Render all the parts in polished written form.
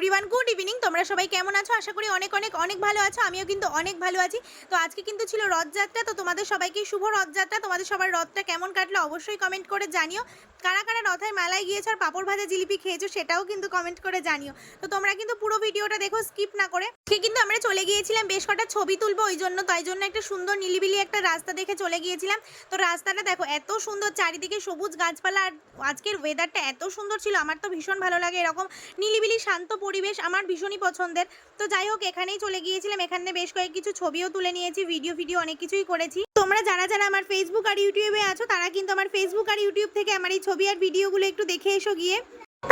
Everyone, good evening. তোমরা সবাই কেমন আছো? আশা করি অনেক অনেক অনেক ভালো আছো। আমিও কিন্তু অনেক ভালো আছি। তো আজকে কিন্তু ছিল রথযাত্রা। তো তোমাদের সবাইকে শুভ রথযাত্রা। তোমাদের সবার রথটা কেমন কাটলো অবশ্যই কমেন্ট করে জানিও। কারা কারা রথের মেলায় গিয়েছো আর পাঁপড় ভাজা জিলিপি খেয়েছো সেটাও কিন্তু কমেন্ট করে জানিও। তো তোমরা কিন্তু পুরো ভিডিওটা দেখো, স্কিপ না করে। কিন্তু আমরা চলে গিয়েছিলাম বেশ কটা ছবি তুলবো, ওই জন্য তাই জন্য একটা সুন্দর নিলিবিলি একটা রাস্তা দেখে চলে গিয়েছিলাম। তো রাস্তাটা দেখো এত সুন্দর, চারিদিকে সবুজ গাছপালা, আর আজকের ওয়েদারটা এত সুন্দর ছিল। আমার তো ভীষণ ভালো লাগে এরকম নিলিবিলি শান্ত পরিবেশ, আমার ভীষণই পছন্দের। তো যাই হোক, এখানেই চলে গিয়েছিলাম। এখানে বেশ কয়েক কিছু ছবিও তুলে নিয়েছি, ভিডিও অনেক কিছুই করেছি। তোমরা যারা যারা আমার ফেসবুক আর ইউটিউবে আছো তারা কিন্তু আমার ফেসবুক আর ইউটিউব থেকে আমার এই ছবি আর ভিডিওগুলো একটু দেখে এসো গিয়ে।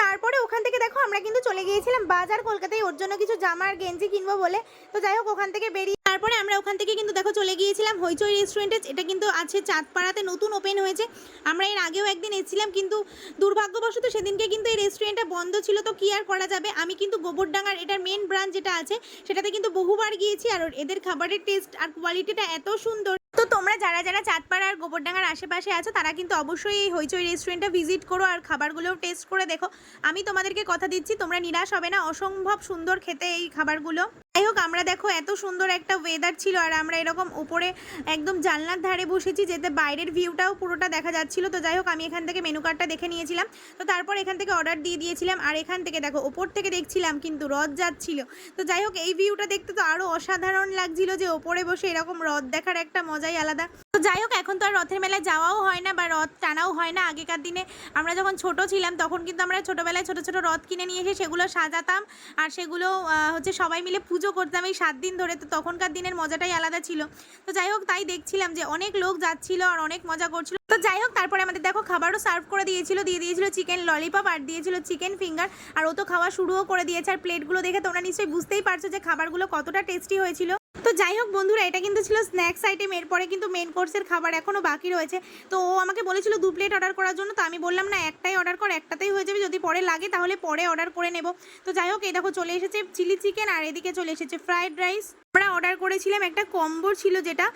তারপরে ওখান থেকে দেখো আমরা কিন্তু চলে গিয়েছিলাম বাজার, কলকাতায়, ওর জন্য কিছু জামা আর গেঞ্জি কিনবো বলে। তো যাই হোক, ওখান থেকে বেরিয়ে তারপরে আমরা ওখান থেকে কিন্তু দেখো চলে গিয়েছিলাম হইচই রেস্টুরেন্টে। এটা কিন্তু আছে চাঁদপাড়াতে, নতুন ওপেন হয়েছে। আমরা এর আগেও একদিন এসেছিলাম, কিন্তু দুর্ভাগ্যবশত সেদিনকে কিন্তু এই রেস্টুরেন্টটা বন্ধ ছিল। তো কি আর করা যাবে, আমি কিন্তু গোবরডাঙ্গার এটার মেন ব্রাঞ্চ যেটা আছে সেটাতে কিন্তু বহুবার গিয়েছি, আর এদের খাবারের টেস্ট আর কোয়ালিটিটা এত সুন্দর। তো তোমরা যারা যারা চাঁদপাড়া আর গোবরডাঙ্গার আশেপাশে আছো তারা কিন্তু অবশ্যই এই হইচই রেস্টুরেন্টটা ভিজিট করো আর খাবারগুলোও টেস্ট করে দেখো। আমি তোমাদেরকে কথা দিচ্ছি, তোমরা নিরাশ হবে না, অসম্ভব সুন্দর খেতে এই খাবারগুলো। যাই হোক, আমরা দেখো এত সুন্দর একটা ওয়েদার ছিল, আর আমরা এরকম উপরে একদম জানলার ধারে বসেছি, যেতে বাইরের ভিউটাও পুরোটা দেখা যাচ্ছিল। তো যাই হোক, আমি এখান থেকে মেনু কার্ডটা দেখে নিয়েছিলাম। তো তারপর এখান থেকে অর্ডার দিয়ে দিয়েছিলাম, আর এখান থেকে দেখো ওপর থেকে দেখছিলাম কিন্তু রথ যাচ্ছিল। তো যাই হোক, এই ভিউটা দেখতে তো আরও অসাধারণ লাগছিল, যে ওপরে বসে এরকম রথ দেখার একটা মজাই আলাদা। তো যাই হোক, এখন তো আর রথের মেলায় যাওয়াও হয় না বা রথ টানাও হয় না। আগেকার দিনে আমরা যখন ছোট ছিলাম তখন কিন্তু আমরা ছোটোবেলায় ছোটো ছোটো রথ কিনে নিয়ে এসে সেগুলো সাজাতাম, আর সেগুলো হচ্ছে সবাই মিলে পুজো করতাম এই 7 দিন ধরে। তো তখনকার দিনের মজাটাই আলাদা ছিল। তো যাই হোক, তাই দেখছিলাম যে অনেক লোক যাচ্ছিল আর অনেক মজা করছিল। তো যাই হোক, তারপরে আমাদের দেখো খাবারও সার্ভ করে দিয়েছিল, দিয়ে দিয়েছিল চিকেন ললিপপ আর দিয়েছিল চিকেন ফিঙ্গার, আর ও তো খাওয়া শুরুও করে দিয়েছে। আর প্লেটগুলো দেখে তোমরা নিশ্চয়ই বুঝতেই পারছো যে খাবারগুলো কতটা টেস্টি হয়েছিল। তো যাই হোক বন্ধুরা, এটা কিন্তু ছিল স্ন্যাক্স আইটেম। এরপরে কিন্তু মেন কোর্সের খাবার এখনও বাকি রয়েছে। তো ও আমাকে বলেছিল 2 প্লেট অর্ডার করার জন্য। তো আমি বললাম না, একটাই অর্ডার কর, একটাতেই হয়ে যাবে, যদি পরে লাগে তাহলে পরে অর্ডার করে নেব। তো যাই হোক, এই দেখো চলে এসেছে চিলি চিকেন, আর এদিকে চলে এসেছে ফ্রাইড রাইস। আমরা অর্ডার করেছিলাম একটা কম্বো ছিল, যেটা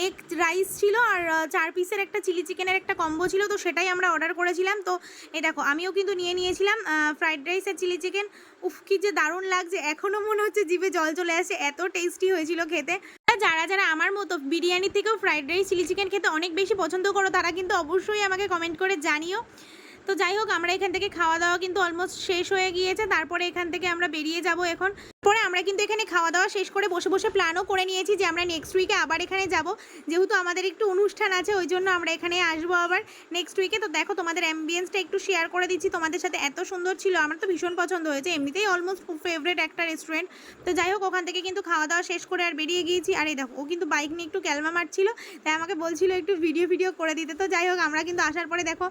এগ রাইস ছিল আর 4 পিসের একটা চিলি চিকেনের একটা কম্বো ছিল। তো সেটাই আমরা অর্ডার করেছিলাম। তো এই দেখো আমিও কিন্তু নিয়ে নিয়েছিলাম ফ্রাইড রাইস আর চিলি চিকেন। উফ, কি যে দারুণ লাগছে, এখনও মনে হচ্ছে জিভে জল চলে আসে, এত টেস্টি হয়েছিল খেতে। যারা যারা আমার মতো বিরিয়ানি থেকেও ফ্রাইড রাইস চিলি চিকেন খেতে অনেক বেশি পছন্দ করো তারা কিন্তু অবশ্যই আমাকে কমেন্ট করে জানিও। তো যাই হোক, আমরা এখান থেকে খাওয়া দাওয়া কিন্তু অলমোস্ট শেষ হয়ে গিয়েছে। তারপরে এখান থেকে আমরা বেরিয়ে যাব এখন। পরে আমরা কিন্তু এখানে খাওয়া দাওয়া শেষ করে বসে বসে প্ল্যানও করে নিয়েছি যে আমরা নেক্সট উইকে আবার এখানে যাব, যেহেতু আমাদের একটু অনুষ্ঠান আছে, ওই জন্য আমরা এখানে আসবো আবার নেক্সট উইকে। তো দেখো, তোমাদের অ্যাম্বিয়েন্সটা একটু শেয়ার করে দিচ্ছি তোমাদের সাথে। এত সুন্দর ছিল, আমার তো ভীষণ পছন্দ হয়েছে, এমনিতেই অলমোস্ট ফেভারিট একটা রেস্টুরেন্ট। তো যাই হোক, ওখান থেকে কিন্তু খাওয়া দাওয়া শেষ করে আর বেরিয়ে গিয়েছি। আর এই দেখো, ও কিন্তু বাইক নিয়ে একটু ক্যালমা মারছিল, তাই আমাকে বলছিল একটু ভিডিও করে দিতে। তো যাই হোক, আমরা কিন্তু আসার পরে দেখো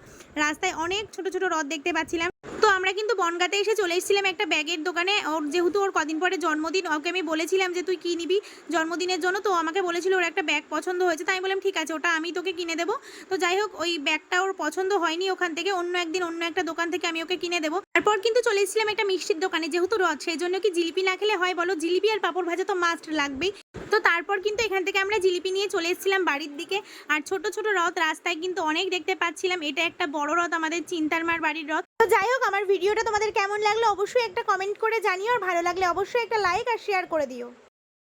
রাস্তায় অনেক ছোট ছোট রথ দেখতে পাচ্ছিলাম। তো আমরা কিন্তু বনগাঁতে এসে চলে এসেছিলাম একটা ব্যাগের দোকানে। ওর যেহেতু ওর কদিন পরে জন্মদিন, ওকে আমি বলেছিলাম যে তুই কী নিবি জন্মদিনের জন্য। তো আমাকে বলেছিল ওর একটা ব্যাগ পছন্দ হয়েছে, তাই আমি বললাম ঠিক আছে, ওটা আমি তোকে কিনে দেবো। তো যাই হোক, ওই ব্যাগটা ওর পছন্দ হয়নি ওখান থেকে, অন্য একদিন অন্য একটা দোকান থেকে আমি ওকে কিনে দেবো। তারপর কিন্তু চলে এসেছিলাম একটা মিষ্টির দোকানে, যেহেতু রথ সেই জন্য কি জিলিপি না খেলে হয় বলো, জিলিপি আর পাঁপড় ভাজা তো মাস্ট লাগবেই। তো তারপর কিন্তু এখান থেকে আমরা জিলিপি নিয়ে চলে এসেছিলাম বাড়ির দিকে। আর ছোট ছোট রথ রাস্তায় কিন্তু অনেক দেখতে পাচ্ছিলাম। এটা একটা বড় রথ, আমাদের চিন্তারমার বাড়ির রথ। তো যাই হোক, আমার ভিডিওটা তোমাদের কেমন লাগলো অবশ্যই একটা কমেন্ট করে জানিও, আর ভালো লাগলে অবশ্যই একটা লাইক আর শেয়ার করে দিও।